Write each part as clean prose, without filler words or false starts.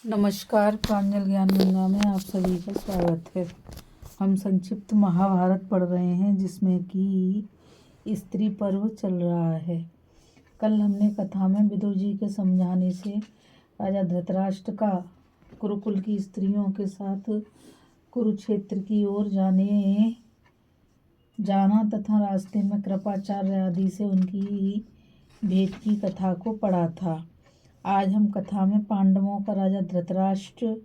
नमस्कार, प्रांजल ज्ञान गंगा में आप सभी का स्वागत है। हम संक्षिप्त महाभारत पढ़ रहे हैं जिसमें कि स्त्री पर्व चल रहा है। कल हमने कथा में विदुर जी के समझाने से राजा धृतराष्ट्र का कुरुकुल की स्त्रियों के साथ कुरुक्षेत्र की ओर जाना तथा रास्ते में कृपाचार्य आदि से उनकी भेंट की कथा को पढ़ा था। आज हम कथा में पांडवों का राजा धृतराष्ट्र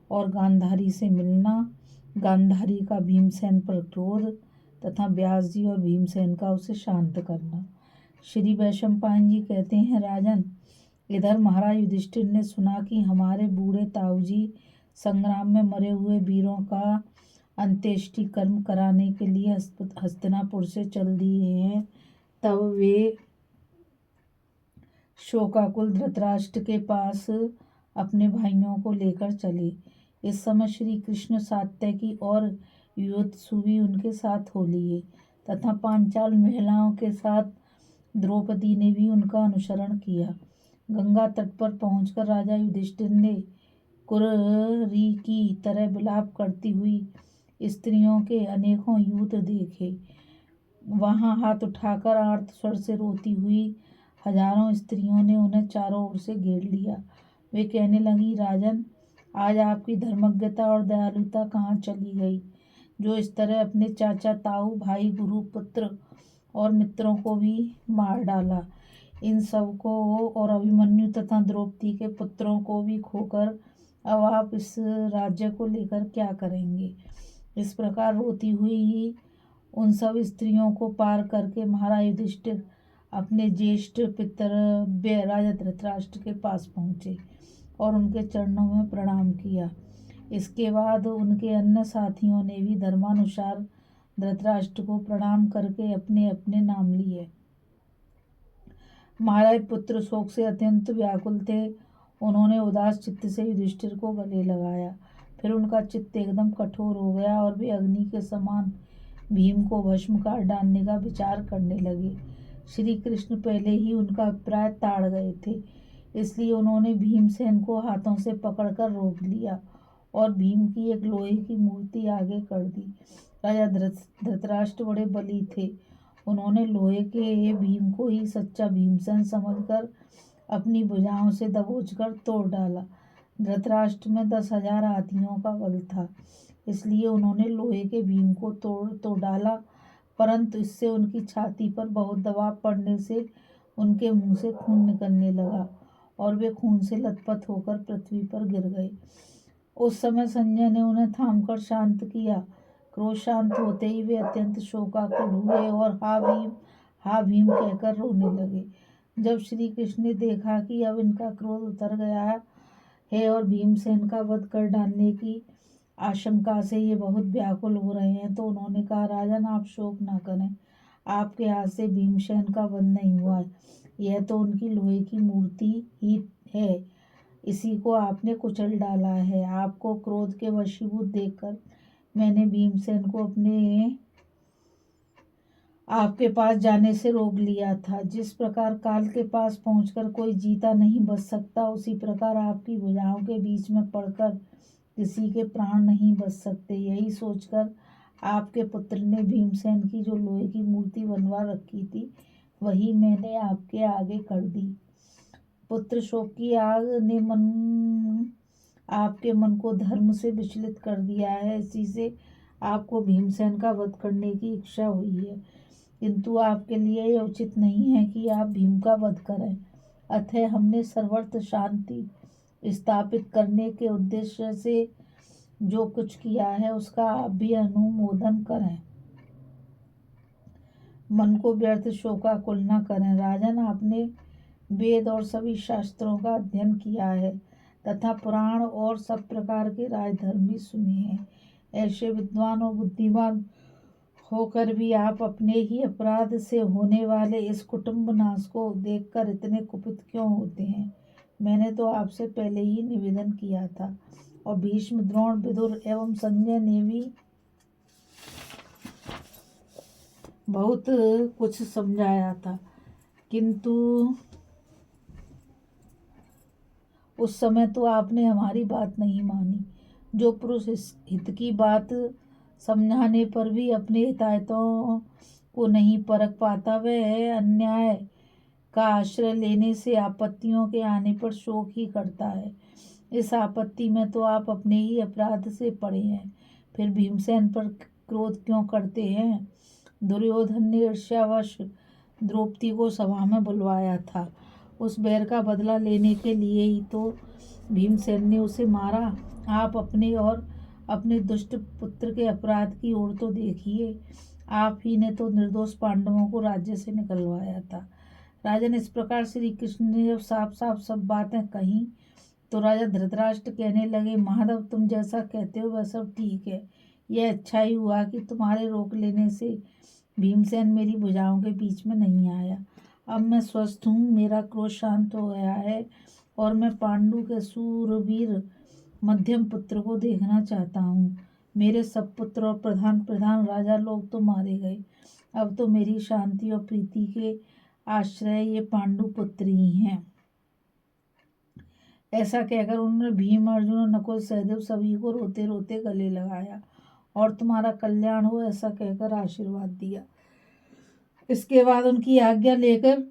और गांधारी से मिलना, गांधारी का भीमसेन पर क्रोध तथा व्यास जी और भीमसेन का उसे शांत करना। श्री वैशंपायन जी कहते हैं, राजन, इधर महाराज युधिष्ठिर ने सुना कि हमारे बूढ़े ताऊजी संग्राम में मरे हुए वीरों का अंत्येष्टि कर्म कराने के लिए हस्तिनापुर से चल दिए हैं। तब वे शोकाकुल धृतराष्ट्र के पास अपने भाइयों को लेकर चले। इस समय श्री कृष्ण सात्यकी और युयोत्सुवी उनके साथ हो लिए तथा पांचाल महिलाओं के साथ द्रौपदी ने भी उनका अनुसरण किया। गंगा तट पर पहुंचकर राजा युधिष्ठिर ने कुररी की तरह विलाप करती हुई स्त्रियों के अनेकों यूथ देखे। वहां हाथ उठाकर आर्त स्वर से रोती हुई हजारों स्त्रियों ने उन्हें चारों ओर से घेर लिया। वे कहने लगी, राजन, आज आपकी धर्मज्ञता और दयालुता कहाँ चली गई, जो इस तरह अपने चाचा, ताऊ, भाई, गुरु, पुत्र और मित्रों को भी मार डाला। इन सब को और अभिमन्यु तथा द्रौपदी के पुत्रों को भी खोकर अब आप इस राज्य को लेकर क्या करेंगे। इस प्रकार रोती हुई उन सब स्त्रियों को पार करके महाराज युधिष्ठिर अपने ज्येष्ठ पितर राजा धृतराष्ट्र के पास पहुँचे और उनके चरणों में प्रणाम किया। इसके बाद उनके अन्य साथियों ने भी धर्मानुसार धृतराष्ट्र को प्रणाम करके अपने अपने नाम लिए। महाराज पुत्र शोक से अत्यंत व्याकुल थे। उन्होंने उदास चित्त से युधिष्ठिर को गले लगाया। फिर उनका चित्त एकदम कठोर हो गया और वे अग्नि के समान भीम को भस्म कर डालने का विचार करने लगे। श्री कृष्ण पहले ही उनका अभिप्राय ताड़ गए थे, इसलिए उन्होंने भीमसेन को हाथों से पकड़कर रोक लिया और भीम की एक लोहे की मूर्ति आगे कर दी। राजा धृतराष्ट्र बड़े बली थे। उन्होंने लोहे के भीम को ही सच्चा भीमसेन समझकर अपनी भुजाओं से दबोचकर तोड़ डाला। धृतराष्ट्र में 10,000 हाथियों का बल था, इसलिए उन्होंने लोहे के भीम को तोड़ तो डाला, परंतु इससे उनकी छाती पर बहुत दबाव पड़ने से उनके मुंह से खून निकलने लगा और वे खून से लथपथ होकर पृथ्वी पर गिर गए। उस समय संजय ने उन्हें थामकर शांत किया। क्रोध शांत होते ही वे अत्यंत शोकाकुल हुए और हा भीम कहकर रोने लगे। जब श्री कृष्ण ने देखा कि अब इनका क्रोध उतर गया है और भीमसेन का वध कर डालने की आशंका से ये बहुत व्याकुल हो रहे हैं, तो उन्होंने कहा, राजन, आप शोक न करें। आपके हाथ से भीमसेन का वध नहीं हुआ है। यह तो उनकी लोहे की मूर्ति ही है, इसी को आपने कुचल डाला है। आपको क्रोध के वशीभूत देखकर मैंने भीमसेन को आपके पास जाने से रोक लिया था। जिस प्रकार काल के पास पहुंचकर कोई जीता नहीं बच सकता, उसी प्रकार आपकी भुजाओं के बीच में पड़कर किसी के प्राण नहीं बच सकते। यही सोचकर आपके पुत्र ने भीमसेन की जो लोहे की मूर्ति बनवा रखी थी, वही मैंने आपके आगे कर दी। पुत्र शोक की आग ने आपके मन को धर्म से विचलित कर दिया है, इसी से आपको भीमसेन का वध करने की इच्छा हुई है, किंतु आपके लिए यह उचित नहीं है कि आप भीम का वध करें। अतः हमने सर्वत्र शांति स्थापित करने के उद्देश्य से जो कुछ किया है उसका आप भी अनुमोदन करें। मन को व्यर्थ शोकाकुल न करें। राजन, आपने वेद और सभी शास्त्रों का अध्ययन किया है तथा पुराण और सब प्रकार के राजधर्म भी सुने हैं। ऐसे विद्वान और बुद्धिमान होकर भी आप अपने ही अपराध से होने वाले इस कुटुंब नाश को देखकर इतने कुपित क्यों होते हैं। मैंने तो आपसे पहले ही निवेदन किया था और भीष्म, द्रोण, विदुर एवं संजय ने भी बहुत कुछ समझाया था, किंतु उस समय तो आपने हमारी बात नहीं मानी। जो पुरुष इस हित की बात समझाने पर भी अपने हिताहितों को नहीं परख पाता, वह अन्याय का आश्रय लेने से आपत्तियों के आने पर शोक ही करता है। इस आपत्ति में तो आप अपने ही अपराध से पड़े हैं, फिर भीमसेन पर क्रोध क्यों करते हैं? दुर्योधन ने ईर्ष्यावश द्रौपदी को सभा में बुलवाया था। उस बैर का बदला लेने के लिए ही तो भीमसेन ने उसे मारा। आप अपने और अपने दुष्ट पुत्र के अपराध की ओर तो देखिए। आप ही ने तो निर्दोष पांडवों को राज्य से निकलवाया था। राजन, इस प्रकार श्री कृष्ण ने जब साफ साफ सब बातें कही तो राजा धृतराष्ट्र कहने लगे, महादेव, तुम जैसा कहते हो वह सब ठीक है। यह अच्छा ही हुआ कि तुम्हारे रोक लेने से भीमसेन मेरी भुजाओं के बीच में नहीं आया। अब मैं स्वस्थ हूँ, मेरा क्रोध शांत हो गया है और मैं पांडु के सूरवीर मध्यम पुत्र को देखना चाहता हूँ। मेरे सब पुत्र और प्रधान प्रधान राजा लोग तो मारे गए। अब तो मेरी शांति और प्रीति के आश्रय ये पांडु पुत्र ही हैं। ऐसा कहकर उन्होंने भीम, अर्जुन और नकुल सहदेव सभी को रोते रोते गले लगाया और तुम्हारा कल्याण हो ऐसा कहकर आशीर्वाद दिया। इसके बाद उनकी आज्ञा लेकर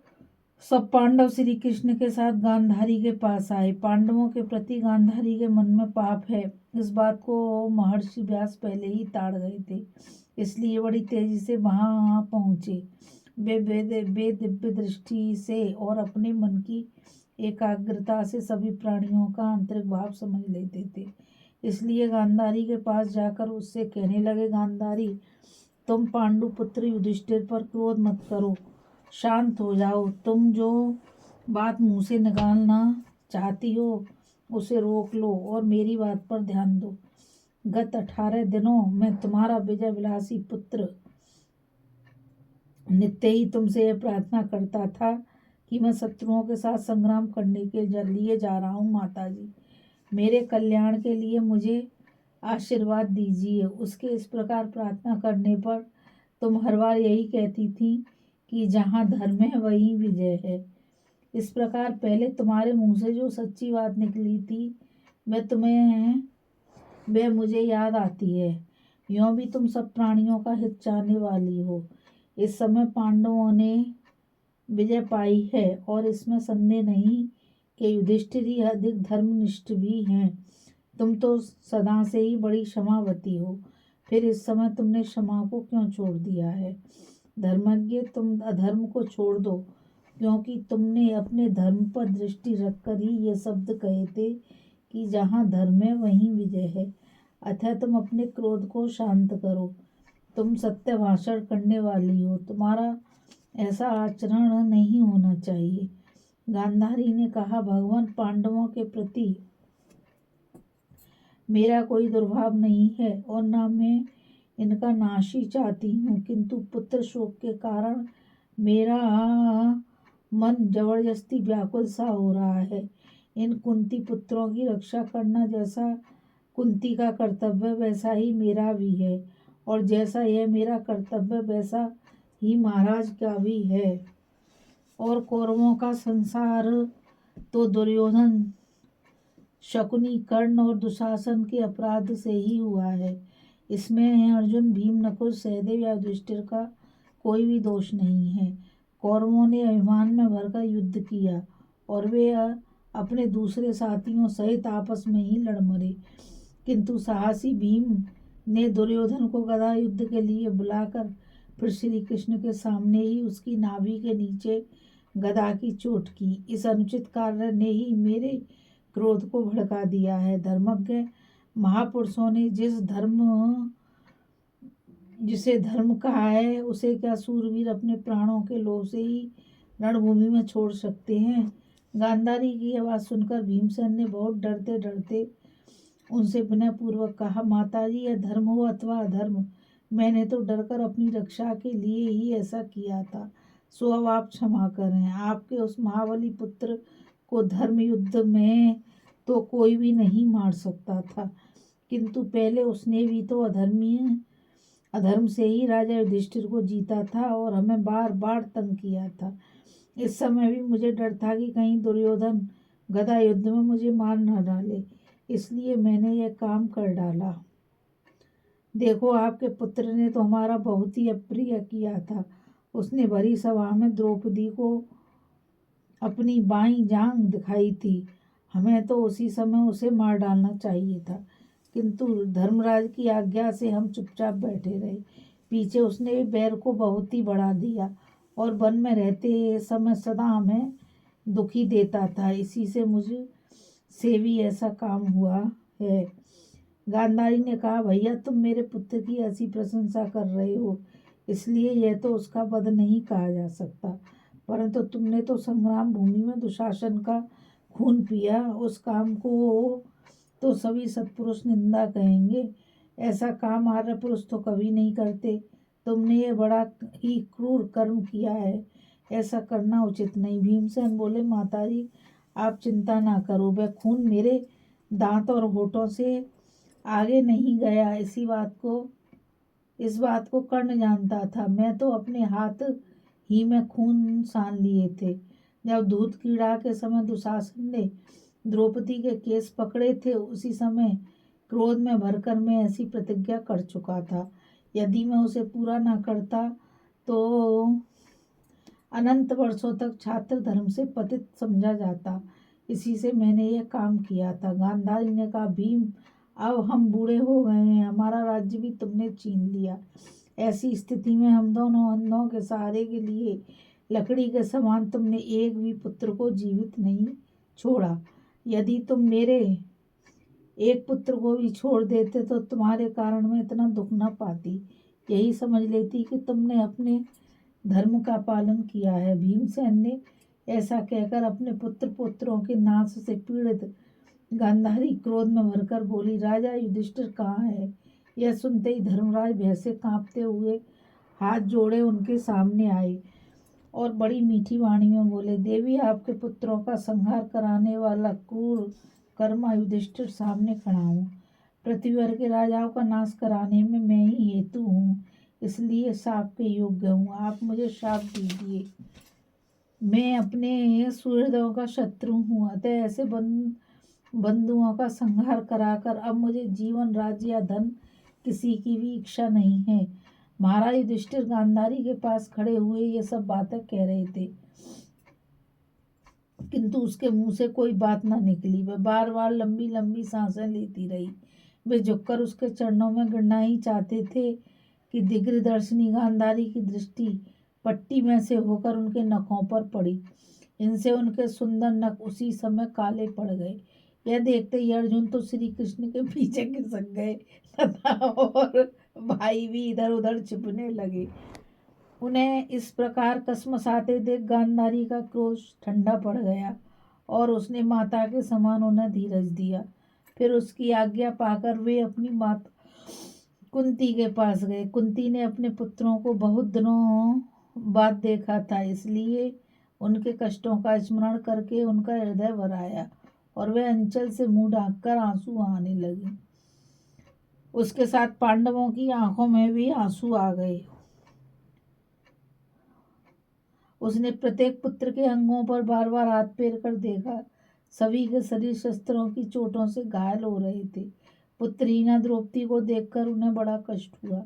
सब पांडव श्री कृष्ण के साथ गांधारी के पास आए। पांडवों के प्रति गांधारी के मन में पाप है, इस बात को महर्षि व्यास पहले ही ताड़ गए थे, इसलिए बड़ी तेजी से वहां पहुंचे। वे दिव्य दृष्टि से और अपने मन की एकाग्रता से सभी प्राणियों का आंतरिक भाव समझ लेते थे, इसलिए गांधारी के पास जाकर उससे कहने लगे, गांधारी, तुम पांडु पुत्र युधिष्ठिर पर क्रोध मत करो, शांत हो जाओ। तुम जो बात मुंह से निकालना चाहती हो उसे रोक लो और मेरी बात पर ध्यान दो। गत 18 दिनों में तुम्हारा विजय विलासी पुत्र नित्य ही तुमसे यह प्रार्थना करता था कि मैं शत्रुओं के साथ संग्राम करने के लिए जा रहा हूँ। माता जी, मेरे कल्याण के लिए मुझे आशीर्वाद दीजिए। उसके इस प्रकार प्रार्थना करने पर तुम हर बार यही कहती थी कि जहाँ धर्म है वहीं विजय है। इस प्रकार पहले तुम्हारे मुंह से जो सच्ची बात निकली थी वह मुझे याद आती है। यों भी तुम सब प्राणियों का हित चाहने वाली हो। इस समय पांडवों ने विजय पाई है और इसमें संदेह नहीं कि युधिष्ठिर ही अधिक धर्मनिष्ठ भी हैं। तुम तो सदा से ही बड़ी क्षमावती हो, फिर इस समय तुमने क्षमा को क्यों छोड़ दिया है? धर्मज्ञ, तुम अधर्म को छोड़ दो, क्योंकि तुमने अपने धर्म पर दृष्टि रखकर ही ये शब्द कहे थे कि जहाँ धर्म है वहीं विजय है। अतः तुम अपने क्रोध को शांत करो। तुम सत्य भाषण करने वाली हो, तुम्हारा ऐसा आचरण नहीं होना चाहिए। गांधारी ने कहा, भगवान, पांडवों के प्रति मेरा कोई दुर्भाव नहीं है और न मैं इनका नाश ही चाहती हूँ, किंतु पुत्र शोक के कारण मेरा मन जबरदस्ती व्याकुल सा हो रहा है। इन कुंती पुत्रों की रक्षा करना जैसा कुंती का कर्तव्य वैसा ही मेरा भी है, और जैसा यह मेरा कर्तव्य वैसा ही महाराज का भी है। और कौरवों का संसार तो दुर्योधन, शकुनी, कर्ण और दुशासन के अपराध से ही हुआ है। इसमें अर्जुन, भीम, नकुल, सहदेव या युधिष्ठिर का कोई भी दोष नहीं है। कौरवों ने अभिमान में भरकर युद्ध किया और वे अपने दूसरे साथियों सहित आपस में ही लड़ मरे, किंतु साहसी भीम ने दुर्योधन को गदा युद्ध के लिए बुलाकर फिर श्री कृष्ण के सामने ही उसकी नाभि के नीचे गदा की चोट की। इस अनुचित कार्य ने ही मेरे क्रोध को भड़का दिया है। धर्मज्ञ महापुरुषों ने जिसे धर्म कहा है उसे क्या सूरवीर अपने प्राणों के लोभ से ही रणभूमि में छोड़ सकते हैं? गांधारी की यह बात सुनकर भीमसेन ने बहुत डरते डरते उनसे विनयपूर्वक कहा, माताजी, यह धर्म हो अथवा अधर्म, मैंने तो डरकर अपनी रक्षा के लिए ही ऐसा किया था, सो अब आप क्षमा करें। आपके उस महाबली पुत्र को धर्म युद्ध में तो कोई भी नहीं मार सकता था, किंतु पहले उसने भी तो अधर्म से ही राजा युधिष्ठिर को जीता था और हमें बार बार तंग किया था। इस समय भी मुझे डर था कि कहीं दुर्योधन गदा युद्ध में मुझे मार न डाले, इसलिए मैंने यह काम कर डाला। देखो, आपके पुत्र ने तो हमारा बहुत ही अप्रिय किया था। उसने भरी सभा में द्रौपदी को अपनी बाईं जांघ दिखाई थी। हमें तो उसी समय उसे मार डालना चाहिए था, किंतु धर्मराज की आज्ञा से हम चुपचाप बैठे रहे। पीछे उसने बैर को बहुत ही बढ़ा दिया और वन में रहते समय सदा हमें दुखी देता था। इसी से मुझे से भी ऐसा काम हुआ है। गांधारी ने कहा, भैया तुम मेरे पुत्र की ऐसी प्रशंसा कर रहे हो, इसलिए यह तो उसका वध नहीं कहा जा सकता, परंतु तुमने तो संग्राम भूमि में दुशासन का खून पिया। उस काम को तो सभी सत्पुरुष निंदा कहेंगे। ऐसा काम आर्य पुरुष तो कभी नहीं करते। तुमने ये बड़ा ही क्रूर कर्म किया है, ऐसा करना उचित नहीं। भीमसेन बोले, माताजी आप चिंता ना करो, वह खून मेरे दांत और होठों से आगे नहीं गया। इस बात को कर्ण जानता था। मैं तो अपने हाथ ही में खून सान लिए थे। जब दूध क्रीड़ा के समय दुशासन ने द्रौपदी के केस पकड़े थे, उसी समय क्रोध में भरकर मैं ऐसी प्रतिज्ञा कर चुका था। यदि मैं उसे पूरा न करता तो अनंत वर्षों तक छात्र धर्म से पतित समझा जाता। इसी से मैंने यह काम किया था। गांधारी ने कहा, भीम अब हम बूढ़े हो गए हैं, हमारा राज्य भी तुमने छीन लिया। ऐसी स्थिति में हम दोनों अंधों के सहारे के लिए लकड़ी के समान तुमने एक भी पुत्र को जीवित नहीं छोड़ा। यदि तुम मेरे एक पुत्र को भी छोड़ देते तो तुम्हारे कारण मैं इतना दुख न पाती। यही समझ लेती कि तुमने अपने धर्म का पालन किया है। भीमसेन ने ऐसा कहकर अपने पुत्र पुत्रों के नाश से पीड़ित गांधारी क्रोध में भरकर बोली, राजा युधिष्ठिर कहाँ है? यह सुनते ही धर्मराज भय से कांपते हुए हाथ जोड़े उनके सामने आए और बड़ी मीठी वाणी में बोले, देवी आपके पुत्रों का संहार कराने वाला क्रूर कर्मा युधिष्ठिर सामने खड़ा हूँ। पृथ्वी भर के राजाओं का नाश कराने में मैं ही हेतु हूँ, इसलिए शाप के योग्य हूँ। आप मुझे शाप दीजिए। मैं अपने सुहृदों का शत्रु हूँ, अतः ऐसे बंधुओं का संहार कराकर अब मुझे जीवन, राज्य या धन किसी की भी इच्छा नहीं है। महाराज युधिष्ठिर गांधारी के पास खड़े हुए ये सब बातें कह रहे थे, किंतु उसके मुंह से कोई बात ना निकली। वह बार बार लंबी लंबी सांसें लेती रही। वे झुककर उसके चरणों में गिरना ही चाहते थे कि दिग्दर्शिनी गांधारी की दृष्टि पट्टी में से होकर उनके नखों पर पड़ी। इनसे उनके सुंदर नख उसी समय काले पड़ गए। यह देखते ही अर्जुन तो श्री कृष्ण के पीछे खिसक गए तथा और भाई भी इधर उधर छिपने लगे। उन्हें इस प्रकार कसमसाते देख गांधारी का क्रोध ठंडा पड़ गया और उसने माता के समान उन्हें धीरज दिया। फिर उसकी आज्ञा पाकर वे अपनी माता कुंती के पास गए। कुंती ने अपने पुत्रों को बहुत दिनों बाद देखा था, इसलिए उनके कष्टों का स्मरण करके उनका हृदय भर आया और वे अंचल से मुंह ढांककर आंसू आने लगे। उसके साथ पांडवों की आंखों में भी आंसू आ गए। उसने प्रत्येक पुत्र के अंगों पर बार बार हाथ फेर कर देखा। सभी के शरीर शस्त्रों की चोटों से घायल हो रहे थे। पुत्रहीना द्रौपदी को देखकर उन्हें बड़ा कष्ट हुआ।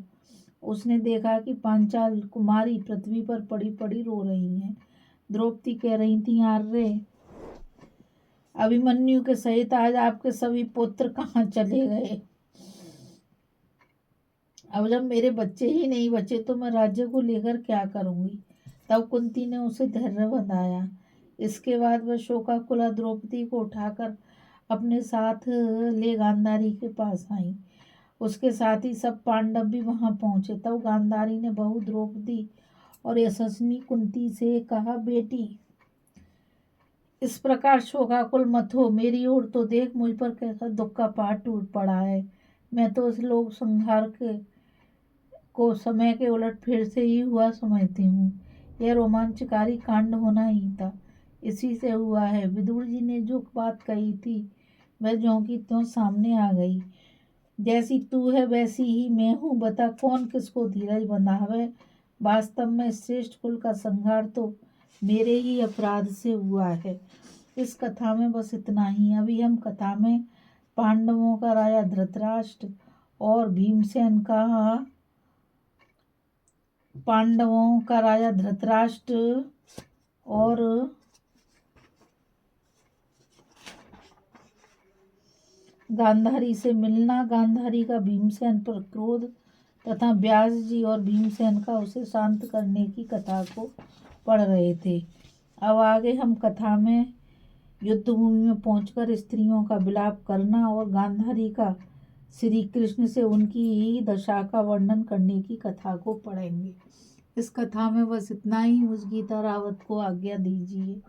उसने देखा कि पांचाल कुमारी पृथ्वी पर पड़ी पड़ी रो रही हैं। द्रौपदी कह रही थी, आर्य अभिमन्यु के सहित आज आपके सभी पुत्र कहाँ चले गए? अब जब मेरे बच्चे ही नहीं बचे तो मैं राज्य को लेकर क्या करूंगी? तब कुंती ने उसे धैर्य बंधाया। इसके बाद वह शोकाकुला द्रौपदी को उठाकर अपने साथ ले गांधारी के पास आई। उसके साथ ही सब पांडव भी वहां पहुंचे। तब गांधारी ने बहू द्रौपदी और यशस्वी कुंती से कहा, बेटी इस प्रकार शोकाकुल मत हो, मेरी ओर तो देख, मुझ पर कैसा दुख का पहाड़ टूट पड़ा है। मैं तो इस लोक संहार को समय के उलट फेर से ही हुआ समझती हूँ। यह रोमांचकारी कांड होना ही था, इसी से हुआ है। विदुर जी ने जो बात कही थी वह ज्यों की त्यों सामने आ गई। जैसी तू है वैसी ही मैं हूँ, बता कौन किसको धीरज बंधावे। वास्तव में श्रेष्ठ कुल का संहार तो मेरे ही अपराध से हुआ है। इस कथा में बस इतना ही। अभी हम कथा में पांडवों का राजा धृतराष्ट्र और भीमसेन का पांडवों का राजा धृतराष्ट्र और गांधारी से मिलना, गांधारी का भीमसेन पर क्रोध तथा व्यास जी और भीमसेन का उसे शांत करने की कथा को पढ़ रहे थे। अब आगे हम कथा में युद्ध भूमि में पहुंचकर स्त्रियों का विलाप करना और गांधारी का श्री कृष्ण से उनकी दशा का वर्णन करने की कथा को पढ़ेंगे। इस कथा में बस इतना ही। मुझ गीता रावत को आज्ञा दीजिए।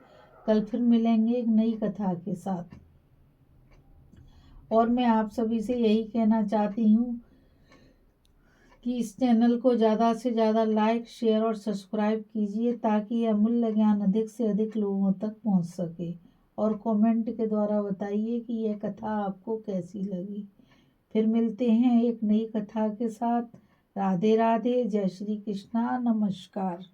कल फिर मिलेंगे एक नई कथा के साथ। और मैं आप सभी से यही कहना चाहती हूँ कि इस चैनल को ज़्यादा से ज़्यादा लाइक, शेयर और सब्सक्राइब कीजिए ताकि यह अमूल्य ज्ञान अधिक से अधिक लोगों तक पहुँच सके। और कमेंट के द्वारा बताइए कि यह कथा आपको कैसी लगी। फिर मिलते हैं एक नई कथा के साथ। राधे राधे, जय श्री कृष्णा, नमस्कार।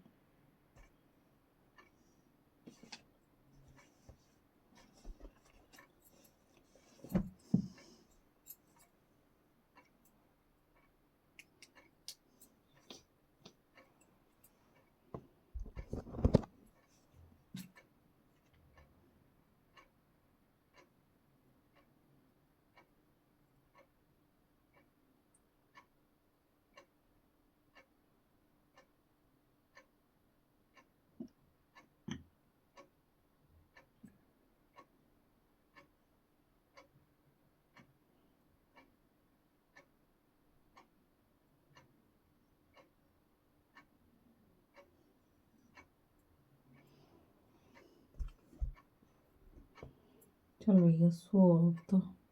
चलो भैया सो अब तो।